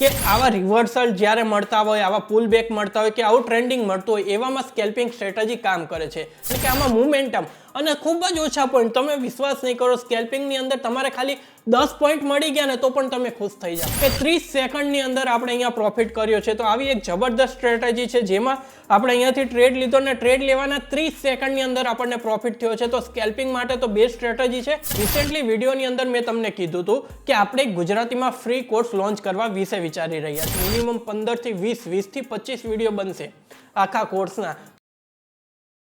કે આવા રિવર્સલ જ્યારે મળતા હોય, આવા પુલ બેક મળતા હોય કે આવું ટ્રેન્ડિંગ મળતું હોય, એવામાં સ્કેલ્પિંગ સ્ટ્રેટેજી કામ કરે છે. એટલે કે આમાં મોમેન્ટમ અને ખૂબ જ ઓછા પોઈન્ટ, તમે વિશ્વાસ નહીં કરો, સ્કેલ્પિંગની અંદર તમારે ખાલી 10 પોઈન્ટ મળી ગયા ને તો પણ તમે ખુશ થઈ જાઓ કે 30 સેકન્ડની અંદર આપણે અહીંયા પ્રોફિટ કર્યો છે. તો આવી એક જબરદસ્ત સ્ટ્રેટેજી છે જેમાં આપણે અહીંયાથી ટ્રેડ લીધો ને ટ્રેડ લેવાના 30 સેકન્ડની અંદર આપણને પ્રોફિટ થયો છે. તો સ્કેલ્પિંગ માટે તો બેસ્ટ સ્ટ્રેટેજી છે. રિસેન્ટલી વિડીયોની અંદર મેં તમને કીધું હતું કે આપણે ગુજરાતીમાં ફ્રી કોર્સ લોન્ચ કરવા વિશે વિચારી રહ્યા છીએ. મિનિમમ 15 થી 20 થી 25 વિડીયો બનશે આખા કોર્સના.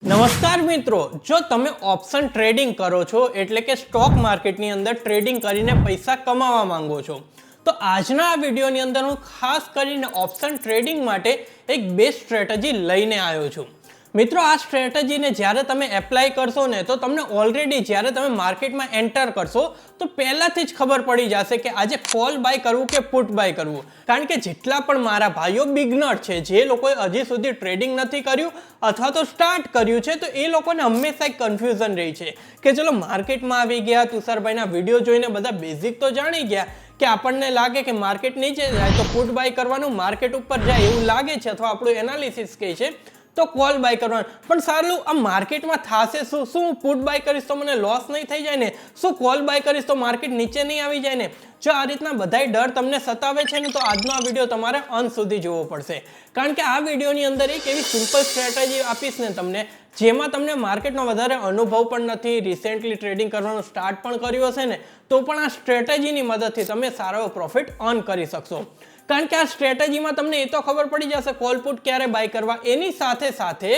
નમસ્કાર મિત્રો, જો તમે ઓપ્શન ટ્રેડિંગ કરો છો એટલે કે સ્ટોક માર્કેટની અંદર ટ્રેડિંગ કરીને પૈસા કમાવા માંગો છો, તો આજના આ વિડીયોની અંદર હું ખાસ કરીને ઓપ્શન ટ્રેડિંગ માટે એક બેસ્ટ સ્ટ્રેટેજી લઈને આવ્યો છું. મિત્રો, આ સ્ટ્રેટેજીને જ્યારે તમે એપ્લાય કરશો ને તો તમને ઓલરેડી જ્યારે તમે માર્કેટમાં એન્ટર કરશો તો પહેલાથી જ ખબર પડી જશે કે આજે કોલ બાય કરવું કે પુટ બાય કરવું. કારણ કે જેટલા પણ મારા ભાઈઓ બિગનર છે, જે લોકોએ હજી સુધી ટ્રેડિંગ નથી કર્યું અથવા તો સ્ટાર્ટ કર્યું છે, તો એ લોકોને હંમેશા એક કન્ફ્યુઝન રહી છે કે ચલો માર્કેટમાં આવી ગયા, તુષારભાઈના વિડીયો જોઈને બધા બેઝિક તો જાણી ગયા કે આપણને લાગે કે માર્કેટ નીચે જાય તો પુટ બાય કરવાનું, માર્કેટ ઉપર જાય એવું લાગે છે અથવા આપણું એનાલિસિસ કહે છે તો કોલ બાય કરવાનું. પણ સારું, આ માર્કેટમાં થશે શું પુટ બાય કરીશ તો મને લોસ નહીં થઈ જાય ને? શું કોલ બાય કરીશ તો માર્કેટ નીચે નહીં આવી જાય ને? જો આ રીતના બધાય ડર તમને સતાવે છે ને તો આજનો આ વિડીયો તમારે અંત સુધી જોવો પડશે. કારણ કે આ વિડીયોની અંદર એક એવી સિમ્પલ સ્ટ્રેટેજી આપીશ ને તમને, જેમાં તમને માર્કેટનો વધારે અનુભવ પણ નથી, રિસેન્ટલી ટ્રેડિંગ કરવાનું સ્ટાર્ટ પણ કર્યું હશે ને તો પણ આ સ્ટ્રેટેજીની મદદથી તમે સારો પ્રોફિટ અર્ન કરી શકશો. કારણ કે આ સ્ટ્રેટેજીમાં તમને એ તો ખબર પડી જશે કોલ પુટ ક્યારે બાય કરવા, એની સાથે સાથે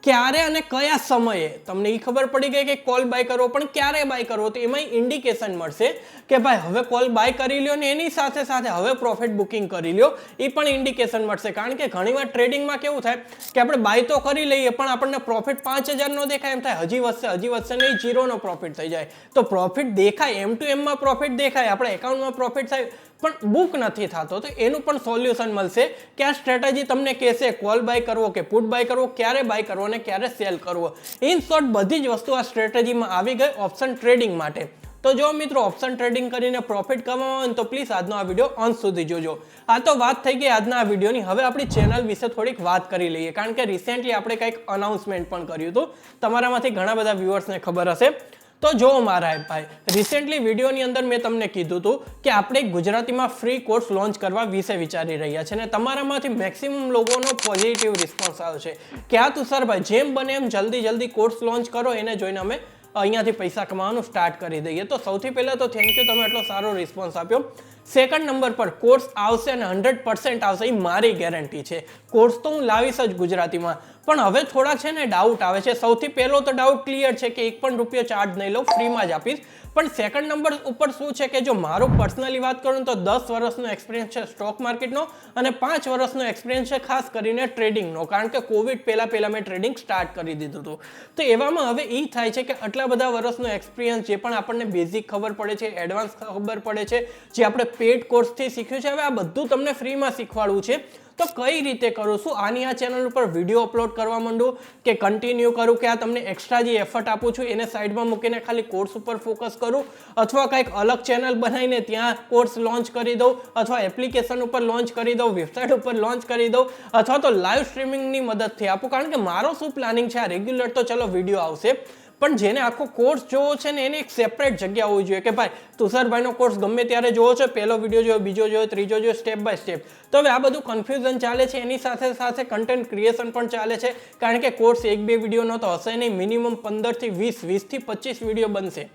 ક્યારે અને કયા સમયે તમને એ ખબર પડી ગઈ કે કોલ બાય કરવો, પણ ક્યારે બાય કરવો તો એમાં ઇન્ડિકેશન મળશે કે ભાઈ હવે કોલ બાય કરી લ્યો ને એની સાથે સાથે હવે પ્રોફિટ બુકિંગ કરી લ્યો, એ પણ ઇન્ડિકેશન મળશે. કારણ કે ઘણીવાર ટ્રેડિંગમાં કેવું થાય કે આપણે બાય તો કરી લઈએ પણ આપણને પ્રોફિટ 5000 નો દેખાય, એમ થાય હજી વધશે નહીં, 0 નો પ્રોફિટ થઈ જાય. તો પ્રોફિટ દેખાય, એમ ટુ એમમાં પ્રોફિટ દેખાય, આપણે એકાઉન્ટમાં પ્રોફિટ થાય પણ બુક નથી થતો. તો એનું પણ સોલ્યુશન મળશે કે આ સ્ટ્રેટેજી તમને કહેશે કોલ બાય કરવો કે પુટ બાય કરવો, ક્યારે બાય કરવો અને ક્યારે સેલ કરવો. ઇન શોર્ટ બધી જ વસ્તુ આ સ્ટ્રેટેજીમાં આવી ગઈ ઓપ્શન ટ્રેડિંગ માટે. તો જો મિત્રો ઓપ્શન ટ્રેડિંગ કરીને પ્રોફિટ કમાવા હોય તો પ્લીઝ આજનો આ વિડીયો અંત સુધી જોજો. આ તો વાત થઈ ગઈ આજના આ વિડીયોની. હવે આપણી ચેનલ વિશે થોડીક વાત કરી લઈએ. કારણ કે રિસેન્ટલી આપણે કંઈક અનાઉન્સમેન્ટ પણ કર્યું હતું, તમારામાંથી ઘણા બધા વ્યુઅર્સને ખબર હશે. તો જો મારા ભાઈ, રિસેન્ટલી વિડીયોની અંદર મેં તમને કીધું હતું કે આપણે ગુજરાતીમાં ફ્રી કોર્સ લોન્ચ કરવા વિશે વિચારી રહ્યા છે અને તમારામાંથી મેક્સિમમ લોકોનો પોઝિટિવ રિસ્પોન્સ આવ્યો છે કે આ તુષારભાઈ જેમ બને એમ જલ્દી કોર્સ લોન્ચ કરો, એને જોઈને અમે અહીંયાથી પૈસા કમાવાનું સ્ટાર્ટ કરી દઈએ. તો સૌથી પહેલાં તો થેન્ક યુ, તમે એટલો સારો રિસ્પોન્સ આપ્યો. સેકન્ડ નંબર પર કોર્સ આવશે અને 100% આવશે, એ મારી ગેરંટી છે. કોર્સ તો હું લાવીશ જ ગુજરાતીમાં, પણ હવે થોડા છે ને ડાઉટ આવે છે. સૌથી પહેલો તો ડાઉટ ક્લિયર છે કે એક પણ રૂપિયો ચાર્જ નહીં લઉં, ફ્રીમાં જ આપીશ. પણ સેકન્ડ નંબર ઉપર શું છે કે જો મારું પર્સનલી વાત કરું તો 10 વર્ષનો એક્સપિરિયન્સ છે સ્ટોક માર્કેટનો અને 5 વર્ષનો એક્સપિરિયન્સ છે ખાસ કરીને ટ્રેડિંગનો. કારણ કે કોવિડ પહેલા મેં ટ્રેડિંગ સ્ટાર્ટ કરી દીધું હતું. તો એવામાં હવે એ થાય છે કે આટલા બધા વર્ષનો એક્સપિરિયન્સ, જે પણ આપણને બેઝિક ખબર પડે છે, એડવાન્સ ખબર પડે છે, જે આપણે પેડ કોર્સથી શીખ્યું છે, હવે આ બધું તમને ફ્રીમાં શીખવાડવું છે. તો કઈ રીતે કરું? શું આની આ ચેનલ ઉપર વિડીયો અપલોડ કરવા માંડું કે કન્ટિન્યુ કરું કે આ તમને એક્સ્ટ્રા જે એફર્ટ આપું છું એને સાઈડમાં મૂકીને ખાલી કોર્સ ઉપર ફોકસ કરું, અથવા કંઈક અલગ ચેનલ બનાવીને ત્યાં કોર્સ લોન્ચ કરી દઉં, અથવા એપ્લિકેશન ઉપર લોન્ચ કરી દઉં, વેબસાઇટ ઉપર લોન્ચ કરી દઉં, અથવા તો લાઈવ સ્ટ્રીમિંગની મદદથી આપું. કારણ કે મારો શું પ્લાનિંગ છે, આ રેગ્યુલર તો ચલો વિડીયો આવશે, પણ જેને આખો કોર્સ જોવો છે ને એને એક સેપરેટ જગ્યા હોવી જોઈએ કે ભાઈ તુષારભાઈનો કોર્સ ગમે ત્યારે જોવો છો, પહેલો વિડીયો જોયો, બીજો જોયો, ત્રીજો જોયો, સ્ટેપ બાય સ્ટેપ. તો હવે આ બધું કન્ફ્યુઝન ચાલે છે, એની સાથે સાથે કન્ટેન્ટ ક્રિએશન પણ ચાલે છે. કારણ કે કોર્સ 1-2 વિડીયોનો તો હશે નહીં, મિનિમમ 15 થી 20 થી 25 વિડીયો બનશે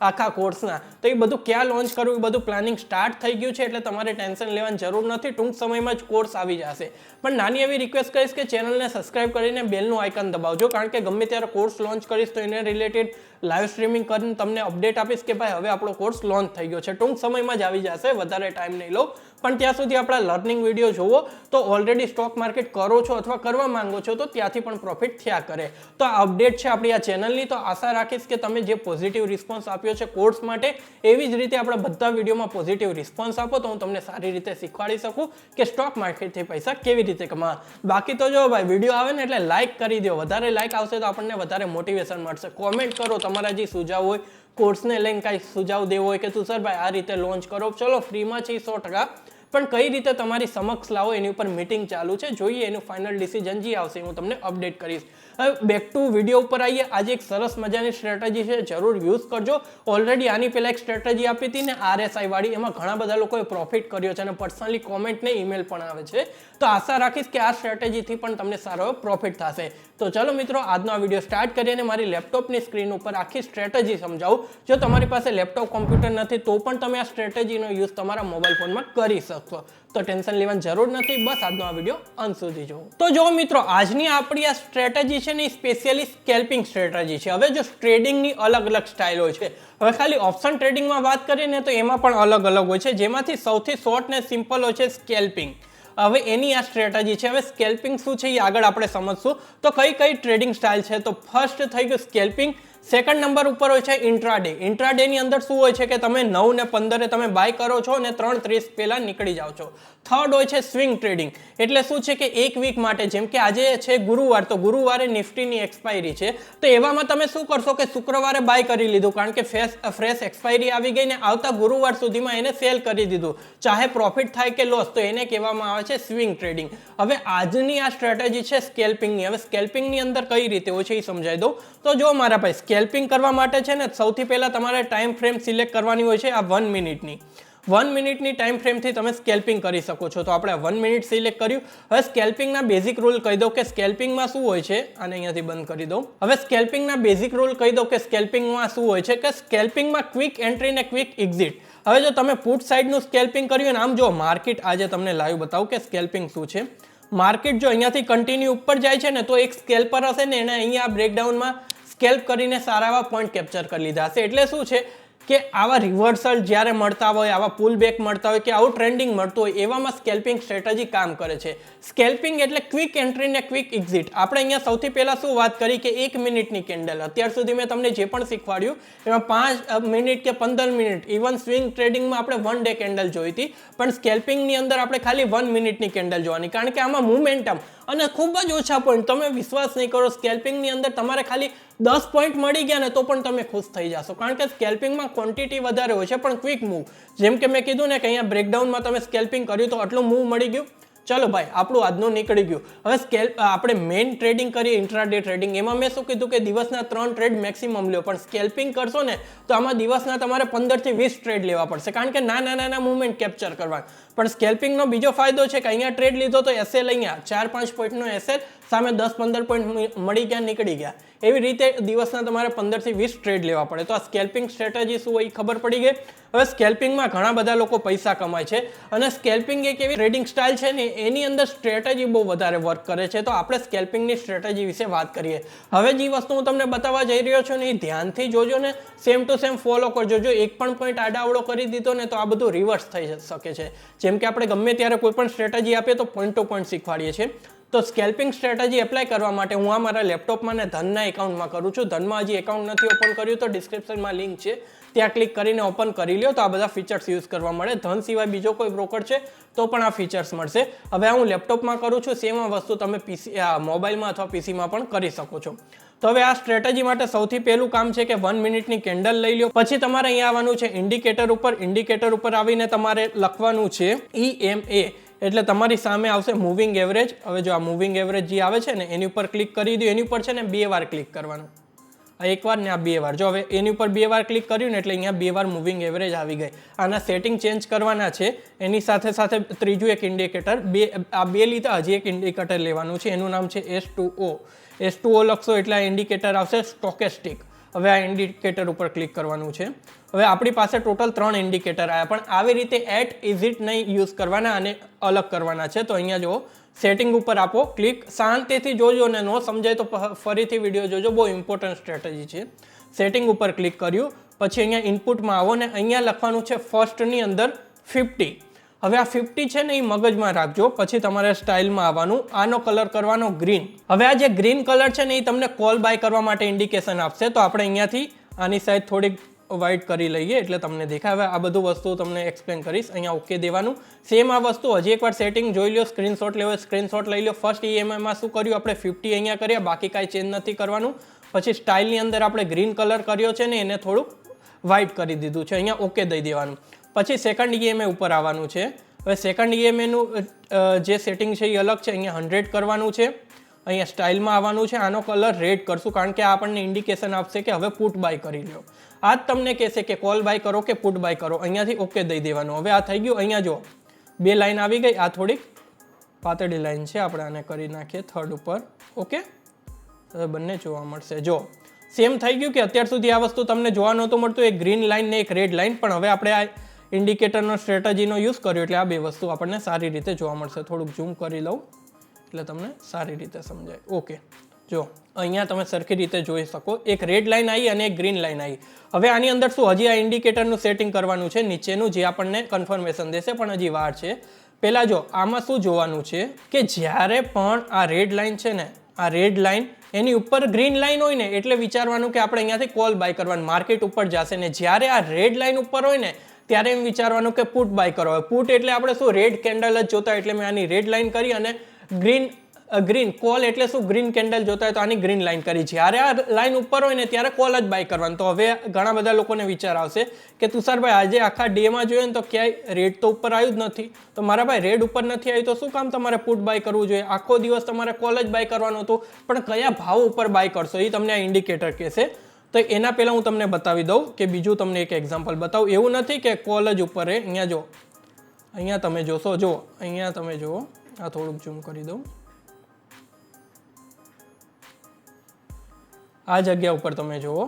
આખા કોર્સના. તો એ બધું ક્યાં લોન્ચ કરવું એ બધું પ્લાનિંગ સ્ટાર્ટ થઈ ગયું છે, એટલે તમારે ટેન્શન લેવાની જરૂર નથી. ટૂંક સમયમાં જ કોર્સ આવી જશે. પણ નાની એવી રિક્વેસ્ટ કરીશ કે ચેનલને સબસ્ક્રાઇબ કરીને બેલનું આઇકન દબાવજો. કારણ કે ગમે ત્યારે કોર્સ લોન્ચ કરીશ તો એને રિલેટેડ લાઈવ સ્ટ્રીમિંગ કરીને તમને અપડેટ આપીશ કે ભાઈ હવે આપણો કોર્સ લોન્ચ થઈ ગયો છે. ટૂંક સમયમાં જ આવી જશે, વધારે ટાઈમ નહીં લો. પણ ત્યાં સુધી આપણા લર્નિંગ વિડીયો જોવો તો ઓલરેડી સ્ટોક માર્કેટ કરો છો અથવા કરવા માંગો છો તો ત્યાંથી પણ પ્રોફિટ થયા કરે. તો આ અપડેટ છે આપણી આ ચેનલની. તો આશા રાખીશ કે તમે જે પોઝિટિવ રિસ્પોન્સ આપ્યો છે કોર્સ માટે, એવી જ રીતે આપણા બધા વિડીયોમાં પોઝિટિવ રિસ્પોન્સ આપો તો હું તમને સારી રીતે શીખવાડી શકું કે સ્ટોક માર્કેટથી પૈસા કેવી રીતે કમાવા. બાકી તો જો ભાઈ વિડીયો આવે ને એટલે લાઇક કરી દો, વધારે લાઇક આવશે તો આપણને વધારે મોટિવેશન મળશે. કોમેન્ટ કરો તમારા જે સુઝાવ હોય, કોર્સને લઈને કાંઈ સુઝાવ દેવો હોય કે તુષારભાઈ આ રીતે લોન્ચ કરો, ચલો ફ્રીમાં છે 100%. પણ કઈ રીતે તમારી સમક્ષ લાવો એની ઉપર મીટિંગ ચાલુ છે. જોઈએ એનું ફાઇનલ ડિસિઝન જે આવશે હું તમને અપડેટ કરીશ. હવે બેક ટુ વિડીયો ઉપર આવીએ. આજે એક સરસ મજાની સ્ટ્રેટેજી છે, જરૂર યુઝ કરજો. ઓલરેડી આની પહેલા એક સ્ટ્રેટેજી આપી હતી ને RSI વાળી, એમાં ઘણા બધા લોકોએ પ્રોફિટ કર્યો છે અને પર્સનલી કોમેન્ટ ને ઈમેલ પણ આવે છે. તો આશા રાખીશ કે આ સ્ટ્રેટેજીથી પણ તમને સારો પ્રોફિટ થશે. તો ચલો મિત્રો, આજનો આ વિડીયો સ્ટાર્ટ કરીએ અને મારી લેપટોપની સ્ક્રીન ઉપર આખી સ્ટ્રેટેજી સમજાવું. જો તમારી પાસે લેપટોપ કોમ્પ્યુટર નથી તો પણ તમે આ સ્ટ્રેટેજીનો યુઝ તમારા મોબાઈલ ફોનમાં કરી શકશો. તો ટેન્શન લેવાની જરૂર નથી, બસ આજનો આ વિડીયો અંત સુધી જોવો. તો જો મિત્રો, આજની આપણી આ સ્ટ્રેટેજી છે ને એ સ્પેશિયલી સ્કેલ્પિંગ સ્ટ્રેટેજી છે. હવે જો ટ્રેડિંગની અલગ અલગ સ્ટાઇલ હોય છે. હવે ખાલી ઓપ્શન ટ્રેડિંગમાં વાત કરીએ ને તો એમાં પણ અલગ અલગ હોય છે, જેમાંથી સૌથી શોર્ટ ને સિમ્પલ હોય છે સ્કેલ્પિંગ. હવે એની આ સ્ટ્રેટેજી છે. હવે સ્કેલ્પિંગ શું છે એ આગળ આપણે સમજશું. તો કઈ કઈ ટ્રેડિંગ સ્ટાઇલ છે, તો ફર્સ્ટ થઈ ગયું સ્કેલ્પિંગ. સેકન્ડ નંબર ઉપર હોય છે ઇન્ટ્રાડે. ઇન્ટ્રાડેની અંદર શું હોય છે કે તમે 9 ને 15 તમે બાય કરો છો અને 3:30 પહેલા નીકળી જાઓ છો. થર્ડ હોય છે સ્વિંગ ટ્રેડિંગ. એટલે શું છે કે એક વીક માટે, જેમ કે આજે છે ગુરુવાર, તો ગુરુવારે નિફ્ટીની એક્સપાયરી છે, તો એવામાં તમે શું કરશો કે શુક્રવારે બાય કરી લીધું, કારણ કે ફ્રેશ એક્સપાયરી આવી ગઈ ને આવતા ગુરુવાર સુધીમાં એને સેલ કરી દીધું, ચાહે પ્રોફિટ થાય કે લોસ, તો એને કહેવામાં આવે છે સ્વિંગ ટ્રેડિંગ. હવે આજની આ સ્ટ્રેટેજી છે સ્કેલ્પિંગની. હવે સ્કેલ્પિંગની અંદર કઈ રીતે હોય છે એ સમજાવી દઉં. તો જો મારા ભાઈ, સ્કેલ્પિંગ કરવા માટે છે ને સૌથી પહેલા તમારે ટાઈમ ફ્રેમ સિલેક્ટ કરવાની હોય છે, આ 1 મિનિટની. 1 મિનિટની ટાઈમ ફ્રેમથી તમે સ્કેલ્પિંગ કરી શકો છો. તો આપણે 1 મિનિટ સિલેક્ટ કર્યું. હવે સ્કેલ્પિંગના બેઝિક રૂલ કહી દઉં કે સ્કેલ્પિંગમાં શું હોય છે. આને અહીંયાથી બંધ કરી દઉં. હવે સ્કેલ્પિંગના બેઝિક રૂલ કહી દઉં કે સ્કેલ્પિંગમાં શું હોય છે, કે સ્કેલ્પિંગમાં ક્વિક એન્ટ્રી ને ક્વિક એક્ઝિટ. હવે જો તમે પુટ સાઇડનું સ્કેલ્પિંગ કર્યું ને, આમ જો માર્કેટ, આજે તમને લાઈવ બતાવું કે સ્કેલ્પિંગ શું છે. માર્કેટ જો અહીંયાથી કન્ટિન્યુ ઉપર જાય છે ને, તો એક સ્કેલ્પર હશે ને એને અહીંયા બ્રેકડાઉનમાં સ્કેલ્પ કરીને સારા એવા પોઈન્ટ કેપ્ચર કરી લીધા હશે. એટલે શું છે કે આવા રિવર્સલ જ્યારે મળતા હોય, આવા પુલ બેક મળતા હોય કે આવું ટ્રેન્ડિંગ મળતું હોય, એવામાં સ્કેલ્પિંગ સ્ટ્રેટેજી કામ કરે છે. સ્કેલ્પિંગ એટલે ક્વિક એન્ટ્રી ને ક્વિક એક્ઝિટ. આપણે અહીંયા સૌથી પહેલા શું વાત કરી કે 1 મિનિટની કેન્ડલ. અત્યાર સુધી મેં તમને જે પણ શીખવાડ્યું એમાં 5 મિનિટ કે 15 મિનિટ, ઇવન સ્વિંગ ટ્રેડિંગમાં આપણે 1 ડે કેન્ડલ જોઈ હતી, પણ સ્કેલ્પિંગની અંદર આપણે ખાલી 1 મિનિટની કેન્ડલ જોવાની, કારણ કે આમાં મોમેન્ટમ અને ખૂબ જ ઓછા પોઈન્ટ. તમે વિશ્વાસ નહીં કરો, સ્કેલ્પિંગની અંદર તમારે ખાલી 10 પોઈન્ટ મળી ગયા ને તો પણ તમે ખુશ થઈ જશો, કારણ કે સ્કેલ્પિંગમાં ક્વોન્ટિટી વધારે હોય છે પણ ક્વિક મૂવ. જેમ કે મેં કીધું ને કે અહીંયા બ્રેકડાઉનમાં તમે સ્કેલ્પિંગ કર્યું તો આટલું મૂવ મળી ગયું. ચલો ભાઈ, આપણું આજનું નીકળી ગયું. હવે આપણે મેઇન ટ્રેડિંગ કરીએ, ઇન્ટ્રાડે ટ્રેડિંગ. એમાં મેં શું કીધું કે દિવસના 3 ટ્રેડ મેક્સિમમ લ્યો, પણ સ્કેલ્પિંગ કરશો ને તો આમાં દિવસના તમારે 15 થી 20 ટ્રેડ લેવા પડશે, કારણ કે નાના મૂવમેન્ટ કેપ્ચર કરવા. પણ સ્કેલ્પિંગનો બીજો ફાયદો છે કે અહીંયા ટ્રેડ લીધો તો એસએલ અહીંયા 4-5 પોઈન્ટનો એસએલ સામે 10-15 પોઈન્ટ મળી ગયા, નીકળી ગયા. એવી રીતે દિવસના તમારે 15 થી 20 ટ્રેડ લેવા પડે. તો આ સ્કેલ્પિંગ સ્ટ્રેટેજી શું હોય એ ખબર પડી ગઈ. હવે સ્કેલ્પિંગમાં ઘણા બધા લોકો પૈસા કમાય છે અને સ્કેલ્પિંગ એક એવી ટ્રેડિંગ સ્ટાઇલ છે ને એની અંદર સ્ટ્રેટેજી બહુ વધારે વર્ક કરે છે. તો આપણે સ્કેલ્પિંગની સ્ટ્રેટેજી વિશે વાત કરીએ. હવે જે વસ્તુ હું તમને બતાવવા જઈ રહ્યો છું ને એ ધ્યાનથી જોજો ને સેમ ટુ સેમ ફોલો કરજો. જો એક પણ પોઈન્ટ આડાવડો કરી દીધો ને તો આ બધું રિવર્સ થઈ શકે છે. જેમ કે આપણે ગમે ત્યારે કોઈ પણ સ્ટ્રેટેજી આપીએ તો પોઈન્ટ ટુ પોઈન્ટ શીખવાડીએ છીએ. તો સ્કેલ્પિંગ સ્ટ્રેટેજી એપ્લાય કરવા માટે હું આ મારા લેપટોપમાં ને ધનના એકાઉન્ટમાં કરું છું. ધનમાં હજી એકાઉન્ટ નથી ઓપન કર્યું તો ડિસ્ક્રિપ્શનમાં લિંક છે, ત્યાં ક્લિક કરીને ઓપન કરી લ્યો તો આ બધા ફીચર્સ યુઝ કરવા મળે. ધન સિવાય બીજો કોઈ બ્રોકર છે તો પણ આ ફીચર્સ મળશે. હવે હું લેપટોપમાં કરું છું, સેમ આ વસ્તુ તમે મોબાઈલમાં અથવા પીસીમાં પણ કરી શકો છો. તો હવે આ સ્ટ્રેટેજી માટે સૌથી પહેલું કામ છે કે 1 મિનિટની કેન્ડલ લઈ લો. પછી તમારે અહીંયા આવવાનું છે ઇન્ડિકેટર ઉપર. ઇન્ડિકેટર ઉપર આવીને તમારે લખવાનું છે EMA, એટલે તમારી સામે આવશે મૂવિંગ એવરેજ. હવે જો આ મૂવિંગ એવરેજ જે આવે છે ને એની ઉપર ક્લિક કરી દો. એની ઉપર છે ને 2 વાર ક્લિક કરવાનું, એક વાર ને આ 2 વાર. જો હવે એની ઉપર 2 વાર ક્લિક કર્યું ને એટલે અહીંયા 2 વાર મૂવિંગ એવરેજ આવી ગઈ. આના સેટિંગ ચેન્જ કરવાના છે. એની સાથે સાથે ત્રીજું એક ઇન્ડિકેટર, આ 2 લીધા, હજી એક ઇન્ડિકેટર લેવાનું છે, એનું નામ છે S2O. S2O લખશો એટલે આ ઇન્ડિકેટર આવશે સ્ટોકેસ્ટિક. હવે આ ઇન્ડિકેટર ઉપર ક્લિક કરવાનું છે. હવે આપણી પાસે ટોટલ 3 ઇન્ડિકેટર આવ્યા, પણ આવી રીતે એટ ઇઝિટ નહીં યુઝ કરવાના અને અલગ કરવાના છે. તો અહીંયા જો સેટિંગ ઉપર આપો ક્લિક, શાંતિથી જોજો ને ન સમજાય તો ફરીથી વિડીયો જોજો, બહુ ઇમ્પોર્ટન્ટ સ્ટ્રેટેજી છે. સેટિંગ ઉપર ક્લિક કર્યું પછી અહીંયા ઇનપુટમાં આવો ને અહીંયા લખવાનું છે ફર્સ્ટની અંદર 50. હવે આ 50 છે ને એ મગજમાં રાખજો. પછી તમારે સ્ટાઇલમાં આવવાનું, આનો કલર કરવાનો ગ્રીન. હવે આ જે ગ્રીન કલર છે ને એ તમને કોલ બાય કરવા માટે ઇન્ડિકેશન આપશે. તો આપણે અહીંયાથી આની સાઈડ થોડીક વ્હાઇટ કરી લઈએ એટલે તમને દેખાય. હવે આ બધું વસ્તુ તમને એક્સપ્લેન કરીશ. અહીંયા ઓકે દેવાનું. સેમ આ વસ્તુ હજી એકવાર સેટિંગ જોઈ લો, સ્ક્રીનશોટ લેવો સ્ક્રીનશોટ લઈ લો. ફર્સ્ટ EMAમાં શું કર્યું આપણે 50 અહીંયા કર્યા, બાકી કાંઈ ચેન્જ નથી કરવાનું. પછી સ્ટાઇલની અંદર આપણે ગ્રીન કલર કર્યો છે ને એને થોડુંક વ્હાઇટ કરી દીધું છે, અહીંયા ઓકે દઈ દેવાનું. પછી સેકન્ડ EMA ઉપર આવવાનું છે. હવે સેકન્ડ EMAનું જે સેટિંગ છે એ અલગ છે. અહીંયા 100 કરવાનું છે, અહીંયા સ્ટાઇલમાં આવવાનું છે, આનો કલર રેડ કરશું કારણ કે આ આપણને ઇન્ડિકેશન આપશે કે હવે પુટ બાય કરી લો. આ જ તમને કહેશે કે કોલ બાય કરો કે પુટ બાય કરો. અહીંયાથી ઓકે દઈ દેવાનું. હવે આ થઈ ગયું. અહીંયા જો 2 લાઈન આવી ગઈ. આ થોડીક પાતળી લાઈન છે, આપણે આને કરી નાખીએ થર્ડ ઉપર. ઓકે, હવે બંને જોવા મળશે. જો સેમ થઈ ગયું કે અત્યાર સુધી આ વસ્તુ તમને જોવા નહોતું મળતું, એક ગ્રીન લાઈન ને એક રેડ લાઈન, પણ હવે આપણે આ ઇન્ડિકેટરનો સ્ટ્રેટેજીનો યુઝ કર્યો એટલે આ બે વસ્તુ આપણને સારી રીતે જોવા મળશે. થોડુંક ઝૂમ કરી લઉં એટલે તમને સારી રીતે સમજાય. ઓકે, જો અહીંયા તમે સરખી રીતે જોઈ શકો, એક રેડ લાઈન આવી અને એક ગ્રીન લાઈન આવી. હવે આની અંદર શું હજી આ ઇન્ડિકેટરનું સેટિંગ કરવાનું છે નીચેનું, જે આપણને કન્ફર્મેશન દેશે, પણ હજી વાર છે. પહેલાં જો આમાં શું જોવાનું છે કે જ્યારે પણ આ રેડ લાઈન છે ને, આ રેડ લાઈન એની ઉપર ગ્રીન લાઈન હોય ને એટલે વિચારવાનું કે આપણે અહીંયાથી કોલ બાય કરવાનું, માર્કેટ ઉપર જશે. ને જ્યારે આ રેડ લાઈન ઉપર હોય ને ત્યારે એમ વિચારવાનું કે પુટ બાય કરો. પુટ એટલે આપણે શું રેડ કેન્ડલ જ જોતા, એટલે મેં આની રેડ લાઈન કરી, અને ગ્રીન કોલ એટલે શું ગ્રીન કેન્ડલ જોતા હોય તો આની ગ્રીન લાઈન કરી. જ્યારે આ લાઈન ઉપર હોય ને ત્યારે કોલ જ બાય કરવાનું. તો હવે ઘણા બધા લોકોને વિચાર આવશે કે તુષારભાઈ આજે આખા ડેમાં જોઈએ ને તો ક્યાંય રેડ તો ઉપર આવ્યું જ નથી, તો મારા ભાઈ રેડ ઉપર નથી આવ્યું તો શું કામ તમારે પુટ બાય કરવું જોઈએ? આખો દિવસ તમારે કોલ જ બાય કરવાનું હતું, પણ કયા ભાવ ઉપર બાય કરશો એ તમને આ ઇન્ડિકેટર કહેશે. તો એના પહેલાં હું તમને બતાવી દઉં કે બીજું તમને એક એક્ઝામ્પલ બતાવું. એવું નથી કે કોલ જ ઉપર રહે. અહીંયા જો, અહીંયા તમે જોશો, જો અહીંયા તમે જુઓ, આ થોડુંક ઝૂમ કરી દઉં. આ જગ્યા ઉપર તમે જુઓ,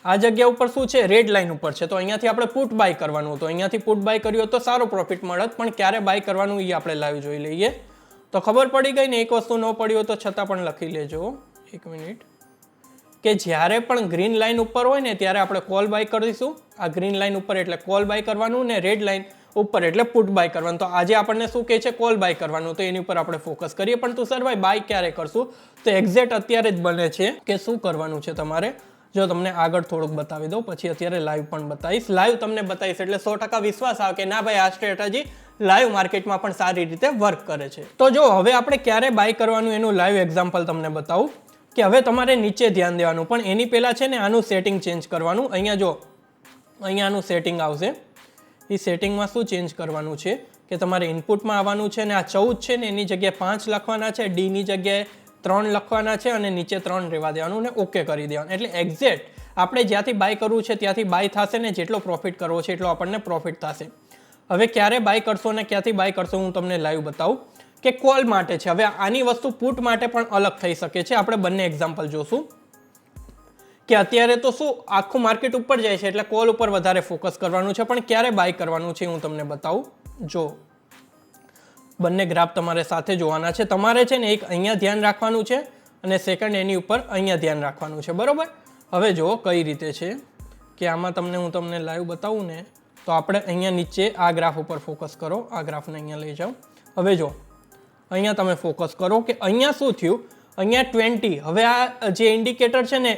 આ જગ્યા ઉપર શું છે? રેડ લાઈન ઉપર છે. તો અહીંયાથી આપણે પુટ બાય કરવાનું હતું. અહીંયાથી પુટ બાય કર્યું તો સારો પ્રોફિટ મળત, પણ ક્યારે બાય કરવાનું એ આપણે લાઈવ જોઈ લઈએ તો ખબર પડી ગઈ ને. એક વસ્તુ ન પડી હોય તો છતાં પણ લખી લેજો, 1 મિનિટ, કે જ્યારે પણ ગ્રીન લાઈન ઉપર હોય ને ત્યારે આપણે કોલ બાય કરીશું. આ ગ્રીન લાઈન ઉપર એટલે કોલ બાય કરવાનું, ને રેડ લાઈન ઉપર એટલે પુટ બાય કરવાનું. તો આજે આપણને શું કહે છે? કોલ બાય કરવાનું. તો એની ઉપર આપણે ફોકસ કરીએ. પણ તુષારભાઈ બાય ક્યારે કરશું? તો એક્ઝેક્ટ અત્યારે જ બને છે કે શું કરવાનું છે તમારે. જો તમને આગળ થોડુંક બતાવી દઉં, પછી અત્યારે લાઈવ પણ બતાવીશ. લાઈવ તમને બતાવીશ એટલે 100% વિશ્વાસ આવે કે ના ભાઈ આ સ્ટ્રેટેજી લાઈવ માર્કેટમાં પણ સારી રીતે વર્ક કરે છે. તો જો હવે આપણે ક્યારે બાય કરવાનું એનું લાઈવ એક્ઝામ્પલ તમને બતાવું કે હવે તમારે નીચે ધ્યાન દેવાનું, પણ એની પહેલાં છે ને આનું સેટિંગ ચેન્જ કરવાનું. અહીંયા જો, અહીંયા આનું સેટિંગ આવશે. એ સેટિંગમાં શું ચેન્જ કરવાનું છે કે તમારે ઇનપુટમાં આવવાનું છે, ને આ 14 છે ને એની જગ્યાએ 5 લખવાના છે, ડીની જગ્યાએ 3 લખવાના છે, અને નીચે 3 રહેવા દેવાનું, ને ઓકે કરી દેવાનું. એટલે એક્ઝેક્ટ આપણે જ્યાંથી બાય કરવું છે ત્યાંથી બાય થશે, ને જેટલો પ્રોફિટ કરવો છે એટલો આપણને પ્રોફિટ થશે. હવે ક્યારે બાય કરશો ને ક્યાંથી બાય કરશો હું તમને લાઈવ બતાવું કે કોલ માટે છે. હવે આની વસ્તુ પુટ માટે પણ અલગ થઈ શકે છે. આપણે બંને એક્ઝામ્પલ જોશું કે અત્યારે તો શું આખું માર્કેટ ઉપર જાય છે એટલે કોલ ઉપર વધારે ફોકસ કરવાનું છે, પણ ક્યારે બાય કરવાનું છે હું તમને બતાવું. જો બંને ગ્રાફ તમારે સાથે જોવાના છે. તમારે છે ને એક અહીંયા ધ્યાન રાખવાનું છે અને સેકન્ડ એની ઉપર અહીંયા ધ્યાન રાખવાનું છે, બરોબર? હવે જો કઈ રીતે છે કે આમાં હું તમને લાઈવ બતાવું ને તો આપણે અહીંયા નીચે આ ગ્રાફ ઉપર ફોકસ કરો. આ ગ્રાફને અહીંયા લઈ જાઓ. હવે જો અહીંયા તમે ફોકસ કરો કે અહીંયા શું થયું, અહીંયા 20. હવે આ જે ઇન્ડિકેટર છે ને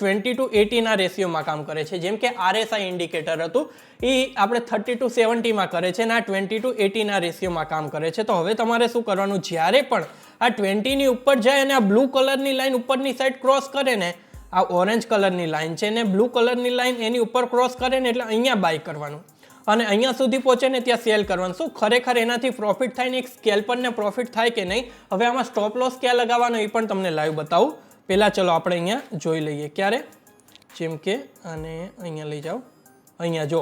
20 to 80 ના રેશિયોમાં કામ કરે છે. જેમ કે RSI ઇન્ડિકેટર હતું એ આપણે 30 to 70 માં કરે છે, અને આ 20 to 80 ના રેશિયોમાં કામ કરે છે. તો હવે તમારે શું કરવાનું, જ્યારે પણ આ 20 ની ઉપર જાય અને આ બ્લુ કલરની લાઈન ઉપરની સાઈડ ક્રોસ કરે ને, આ ઓરેન્જ કલરની લાઈન છે ને બ્લુ કલરની લાઈન એની ઉપર ક્રોસ કરે ને એટલે અહીંયા બાય કરવાનું, અને અહીંયા સુધી પહોંચે ને ત્યાં સેલ કરવાનું. શું ખરેખર એનાથી પ્રોફિટ થાય ને એક સ્કેલ્પરને પ્રોફિટ થાય કે નહીં? હવે આમાં સ્ટોપ લોસ ક્યાં લગાવવાનો એ પણ તમને લાઈવ બતાવું. પહેલાં ચલો આપણે અહીંયા જોઈ લઈએ ક્યારે. જેમ કે અને અહીંયા લઈ જાઓ. અહીંયા જો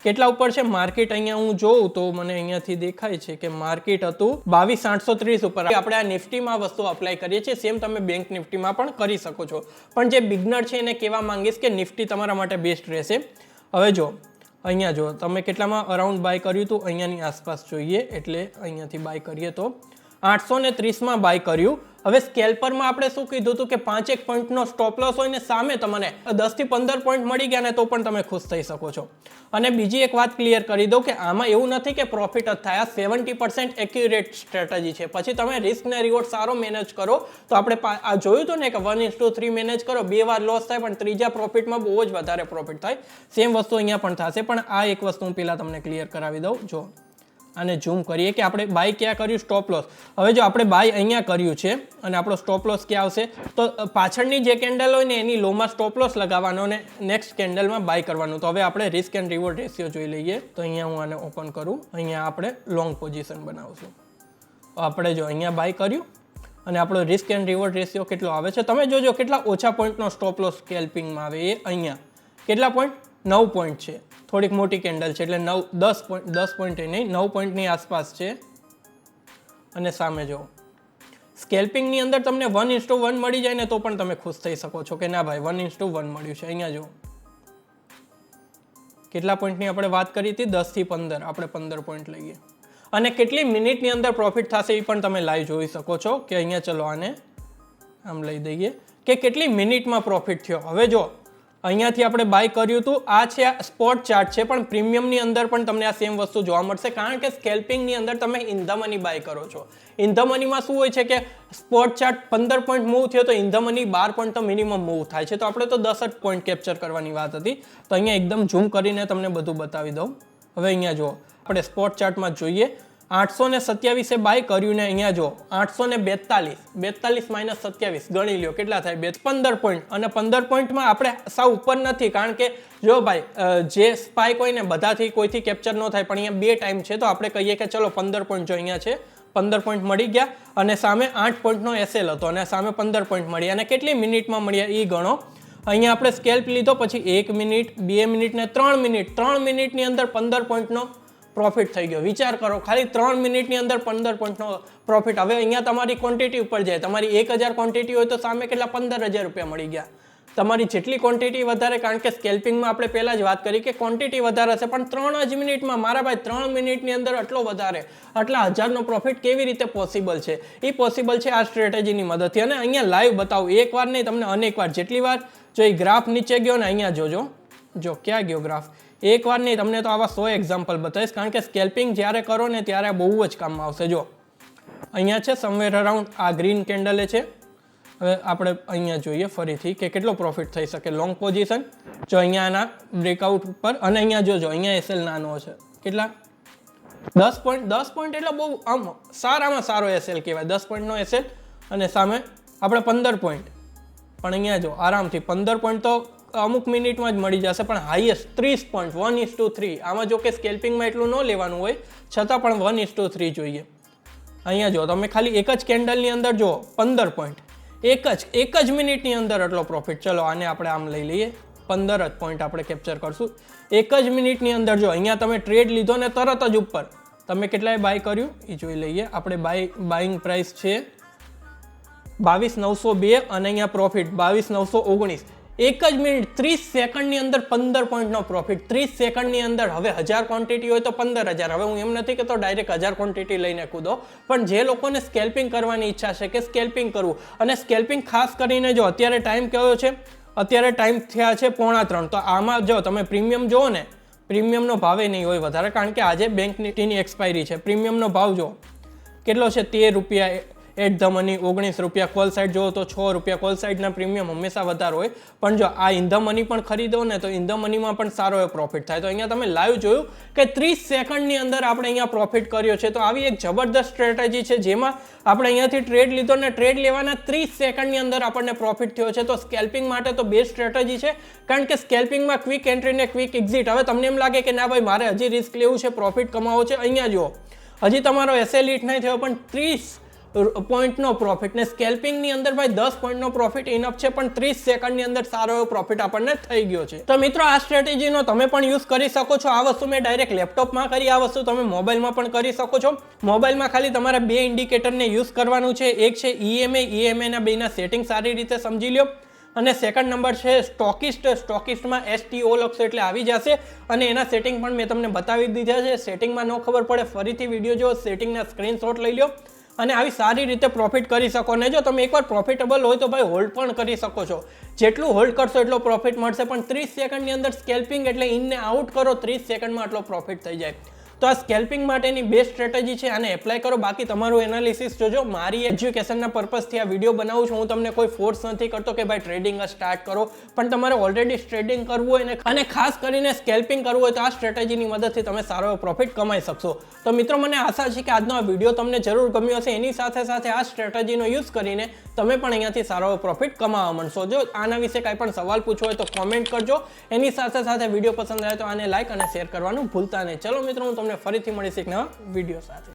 કેટલા ઉપર છે માર્કેટ. અહીંયા હું જોઉં તો મને અહીંયાથી દેખાય છે કે માર્કેટ હતું 22,830 ઉપર. આપણે આ નિફ્ટીમાં વસ્તુ અપ્લાય કરીએ છીએ, સેમ તમે બેંક નિફ્ટીમાં પણ કરી શકો છો. પણ જે બિગનર છે એને કહેવા માંગીશ કે નિફ્ટી તમારા માટે બેસ્ટ રહેશે. હવે જો અહીંયા જો તમે કેટલામાં અરાઉન્ડ બાય કર્યું હતું, અહીંયાની આસપાસ જોઈએ એટલે અહીંયાથી બાય કરીએ તો 830માં બાય કર્યું. હવે સ્કેલ્પરમાં આપણે શું કીધું હતું કે 5 પોઈન્ટનો સ્ટોપ લોસ હોય ને સામે તમને 10 થી 15 પોઈન્ટ મળી ગયા ને તો પણ તમે ખુશ થઈ શકો છો. અને બીજી એક વાત ક્લિયર કરી દઉં કે આમાં એવું નથી કે પ્રોફિટ જ થાય. 70% એક્યુરેટ સ્ટ્રેટેજી છે. પછી તમે રિસ્ક ને રિવોર્ડ સારો મેનેજ કરો તો આપણે આ જોયું હતું ને કે 1:3 મેનેજ કરો, 2 વાર લોસ થાય પણ ત્રીજા પ્રોફિટમાં બહુ જ વધારે પ્રોફિટ થાય. સેમ વસ્તુ અહીંયા પણ થશે. પણ આ એક વસ્તુ હું પહેલાં તમને ક્લિયર કરાવી દઉં. જો આને ઝૂમ કરીએ કે આપણે બાય ક્યાં કર્યું, સ્ટોપ લોસ. હવે જો આપણે બાય અહીંયા કર્યું છે અને આપણો સ્ટોપ લોસ ક્યાં આવશે, તો પાછળની જે કેન્ડલ હોય ને એની લોમાં સ્ટોપ લોસ લગાવવાનો અને નેક્સ્ટ કેન્ડલમાં બાય કરવાનું. તો હવે આપણે રિસ્ક એન્ડ રિવોર્ડ રેશિયો જોઈ લઈએ. તો અહીંયા હું આને ઓપન કરું, અહીંયા આપણે લોંગ પોઝિશન બનાવશું. આપણે જો અહીંયા બાય કર્યું અને આપણો રિસ્ક એન્ડ રિવોર્ડ રેશિયો કેટલો આવે છે તમે જોજો, કેટલા ઓછા પોઈન્ટનો સ્ટોપ લોસ સ્કેલ્પિંગમાં આવે. એ અહીંયા કેટલા પોઈન્ટ, 9 પોઈન્ટ છે. થોડીક મોટી કેન્ડલ છે એટલે 10 પોઈન્ટ નહીં, 9 પોઈન્ટની આસપાસ છે. અને સામે જો સ્કેલ્પિંગની અંદર તમને 1:1 મળી જાય ને તો પણ તમે ખુશ થઈ શકો છો કે ના ભાઈ 1:1 મળ્યું છે. અહીંયા જો કેટલા પોઈન્ટની આપણે વાત કરી હતી, 10 થી 15, આપણે 15 પોઈન્ટ લઈએ. અને કેટલી મિનિટની અંદર પ્રોફિટ થશે એ પણ તમે લાઈવ જોઈ શકો છો કે અહીંયા ચલો આને આમ લઈ દઈએ કે કેટલી મિનિટમાં પ્રોફિટ થયો. હવે જો અહીંયાથી આપણે બાય કર્યું હતું, આ છે સ્પોટ ચાર્ટ છે, પણ પ્રીમિયમની અંદર પણ તમને આ સેમ વસ્તુ જોવા મળશે, કારણ કે સ્કેલ્પિંગની અંદર તમે ઇન ધ મની બાય કરો છો. ઇન ધ મનીમાં શું હોય છે કે સ્પોટ ચાર્ટ 15 પોઈન્ટ મૂવ થયો તો ઇન ધ મની 12 પોઈન્ટ તો મિનિમમ મૂવ થાય છે. તો આપણે તો 10 જ પોઈન્ટ કેપ્ચર કરવાની વાત હતી. તો અહીંયા એકદમ ઝૂમ કરીને તમને બધું બતાવી દઉં. હવે અહીંયા જો આપણે સ્પોટ ચાર્ટમાં જોઈએ 827 બાય કર્યું ને અહીંયા જો 842, 42 - 27 ગણી લ્યો કેટલા થાય, 15 પોઈન્ટ. અને 15 પોઈન્ટમાં આપણે સાવ ઉપર નથી, કારણ કે જો ભાઈ જે સ્પાઇક હોય ને બધાથી કોઈથી કેપ્ચર ન થાય, પણ અહીંયા 2 ટાઈમ છે તો આપણે કહીએ કે ચલો 15 પોઈન્ટ જો અહીંયા છે 15 પોઈન્ટ મળી ગયા અને સામે 8 પોઈન્ટનો એસએલ હતો અને સામે 15 પોઈન્ટ મળી અને કેટલી મિનિટમાં મળ્યા એ ગણો. અહીંયા આપણે સ્કેલ્પ લીધો, પછી 1 મિનિટ, 2 મિનિટ ને 3 મિનિટ, 3 મિનિટની અંદર 15 પોઈન્ટનો પ્રોફિટ થઈ ગયો. વિચાર કરો, ખાલી 3 મિનિટની અંદર 15 પોઈન્ટનો પ્રોફિટ. હવે અહીંયા તમારી ક્વોન્ટિટી ઉપર જાય, તમારી 1000 ક્વોન્ટિટી હોય તો સામે કેટલા 15,000 રૂપિયા મળી ગયા. તમારી જેટલી ક્વોન્ટિટી વધારે, કારણ કે સ્કેલ્પિંગમાં આપણે પહેલાં જ વાત કરી કે ક્વોન્ટિટી વધારે છે, પણ 3 જ મિનિટમાં મારા ભાઈ 3 મિનિટની અંદર આટલો વધારે, આટલા હજારનો પ્રોફિટ કેવી રીતે પોસિબલ છે? એ પોસિબલ છે આ સ્ટ્રેટેજીની મદદથી. અને અહીંયા લાઈવ બતાવું, એકવાર નહીં તમને અનેકવાર, જેટલી વાર જો એ ગ્રાફ નીચે ગયો ને અહીંયા જોજો, જો ક્યાં ગયો ગ્રાફ, એકવાર નહીં તમને તો આવા 100 એક્ઝામ્પલ બતાવીશ, કારણ કે સ્કેલ્પિંગ જ્યારે કરો ને ત્યારે બહુ જ કામમાં આવશે. જો અહીંયા છે સમવેર અરાઉન્ડ આ ગ્રીન કેન્ડલે છે. હવે આપણે અહીંયા જોઈએ ફરીથી કે કેટલો પ્રોફિટ થઈ શકે. લોંગ પોઝિશન જો અહીંયા આના બ્રેકઆઉટ ઉપર, અને અહીંયા જોજો અહીંયા એસએલ નાનો છે, કેટલા 10 પોઈન્ટ. 10 પોઈન્ટ એટલે બહુ આમ સારામાં સારો એસએલ કહેવાય, 10 પોઈન્ટનો એસએલ. અને સામે આપણે 15 પોઈન્ટ, પણ અહીંયા જો આરામથી 15 પોઈન્ટ તો અમુક મિનિટમાં જ મળી જશે, પણ હાઈએસ્ટ 30 પોઈન્ટ 1:3. આમાં જો કે સ્કેલ્પિંગમાં એટલું ન લેવાનું હોય છતાં પણ 1:3 જોઈએ. અહીંયા જો તમે ખાલી એક જ કેન્ડલની અંદર જો 15 પોઈન્ટ, એક જ મિનિટની અંદર આટલો પ્રોફિટ. ચલો આને આપણે આમ લઈ લઈએ, 15 જ પોઈન્ટ આપણે કેપ્ચર કરશું એક જ મિનિટની અંદર. જો અહીંયા તમે ટ્રેડ લીધો ને તરત જ ઉપર તમે કેટલાય બાય કર્યું એ જોઈ લઈએ. આપણે બાઇંગ પ્રાઇસ છે 22,902 અને અહીંયા પ્રોફિટ 22,919. એક જ મિનિટ 30 સેકન્ડની અંદર 15 પોઈન્ટનો પ્રોફિટ. 30 સેકન્ડની અંદર. હવે 1000 ક્વોન્ટિટી હોય તો 15,000. હવે હું એમ નથી કહેતો ડાયરેક્ટ 1000 ક્વોન્ટિટી લઈને કૂદો, પણ જે લોકોને સ્કેલ્પિંગ કરવાની ઈચ્છા છે કે સ્કેલ્પિંગ કરવું, અને સ્કેલ્પિંગ ખાસ કરીને જો અત્યારે ટાઈમ કયો છે, અત્યારે ટાઈમ થયા છે 2:45. તો આમાં જો તમે પ્રીમિયમ જુઓ ને, પ્રીમિયમનો ભાવે નહીં હોય વધારે, કારણ કે આજે બેંક નિફ્ટીની એક્સપાયરી છે. પ્રીમિયમનો ભાવ જો કેટલો છે, 13 રૂપિયા એટ ધ મની, 19 રૂપિયા. કોલ સાઇડ જોવો તો 6 રૂપિયા. કોલ સાઇડના પ્રીમિયમ હંમેશા વધારે હોય, પણ જો આ ઇન ધ મની પણ ખરીદો ને તો ઇન ધ મનીમાં પણ સારો એવો પ્રોફિટ થાય. તો અહીંયા તમે લાઈવ જોયું કે 30 સેકન્ડની અંદર આપણે અહીંયા પ્રોફિટ કર્યો છે. તો આવી એક જબરદસ્ત સ્ટ્રેટેજી છે જેમાં આપણે અહીંયાથી ટ્રેડ લીધો ને ટ્રેડ લેવાના 30 સેકન્ડની અંદર આપણને પ્રોફિટ થયો છે. તો સ્કેલ્પિંગ માટે તો બેસ્ટ સ્ટ્રેટેજી છે, કારણ કે સ્કેલ્પિંગમાં ક્વિક એન્ટ્રી ને ક્વિક એક્ઝિટ. હવે તમને એમ લાગે કે ના ભાઈ મારે હજી રિસ્ક લેવું છે, પ્રોફિટ કમાવો છે, અહીંયા જુઓ હજી તમારો એસએલ હિટ નહીં થયો પણ 30 પોઈન્ટનો પ્રોફિટ. ને સ્કેલ્પિંગની અંદર ભાઈ 10 પોઈન્ટનો પ્રોફિટ ઇનફ છે, પણ 30 સેકન્ડની અંદર સારો એવો પ્રોફિટ આપણને થઈ ગયો છે. તો મિત્રો આ સ્ટ્રેટેજીનો તમે પણ યુઝ કરી શકો છો. આ વસ્તુ મેં ડાયરેક્ટ લેપટોપમાં કરી, આ વસ્તુ તમે મોબાઈલમાં પણ કરી શકો છો. મોબાઈલમાં ખાલી તમારે 2 ઇન્ડિકેટરને યુઝ કરવાનું છે. એક છે EMA ના બેના સેટિંગ સારી રીતે સમજી લો, અને સેકન્ડ નંબર છે સ્ટોકિસ્ટ. સ્ટોકિસ્ટમાં STO લખશો એટલે આવી જશે, અને એના સેટિંગ પણ મેં તમને બતાવી દીધા છે. સેટિંગમાં ન ખબર પડે ફરીથી વિડીયો જો, સેટિંગના સ્ક્રીનશોટ લઈ લો અને આવી સારી રીતે પ્રોફિટ કરી શકો. ને જો તમે એકવાર પ્રોફિટેબલ હોય તો ભાઈ હોલ્ડ પણ કરી શકો છો. જેટલું હોલ્ડ કરશો એટલો પ્રોફિટ મળશે, પણ 30 સેકન્ડની અંદર સ્કેલ્પિંગ એટલે ઇનને આઉટ કરો, 30 સેકન્ડમાં આટલો પ્રોફિટ થઈ જાય. તો આ સ્કેલ્પિંગ માટેની બેસ્ટ સ્ટ્રેટેજી છે, આને એપ્લાય કરો. બાકી તમારું એનાલિસિસ જોજો. મારી એજ્યુકેશનના પર્પઝથી આ વિડીયો બનાવું છું. હું તમને કોઈ ફોર્સ નથી કરતો કે ભાઈ ટ્રેડિંગ સ્ટાર્ટ કરો, પણ તમારે ઓલરેડી ટ્રેડિંગ કરવું હોય ને અને ખાસ કરીને સ્કેલ્પિંગ કરવું હોય તો આ સ્ટ્રેટેજીની મદદથી તમે સારો એવો પ્રોફિટ કમાઈ શકશો. તો મિત્રો, મને આશા છે કે આજનો આ વિડીયો તમને જરૂર ગમ્યો હશે. એની સાથે સાથે આ સ્ટ્રેટેજીનો યુઝ કરીને તમે પણ અહીંયાથી સારો એવો પ્રોફિટ કમાવા માંડશો. જો આના વિશે કાંઈ પણ સવાલ પૂછવો હોય તો કોમેન્ટ કરજો. એની સાથે સાથે વિડીયો પસંદ આવે તો આને લાઈક અને શેર કરવાનું ભૂલતા નહીં. ચલો મિત્રો, હું તમને ફરીથી મળીશ એક નવા વિડીયો સાથે.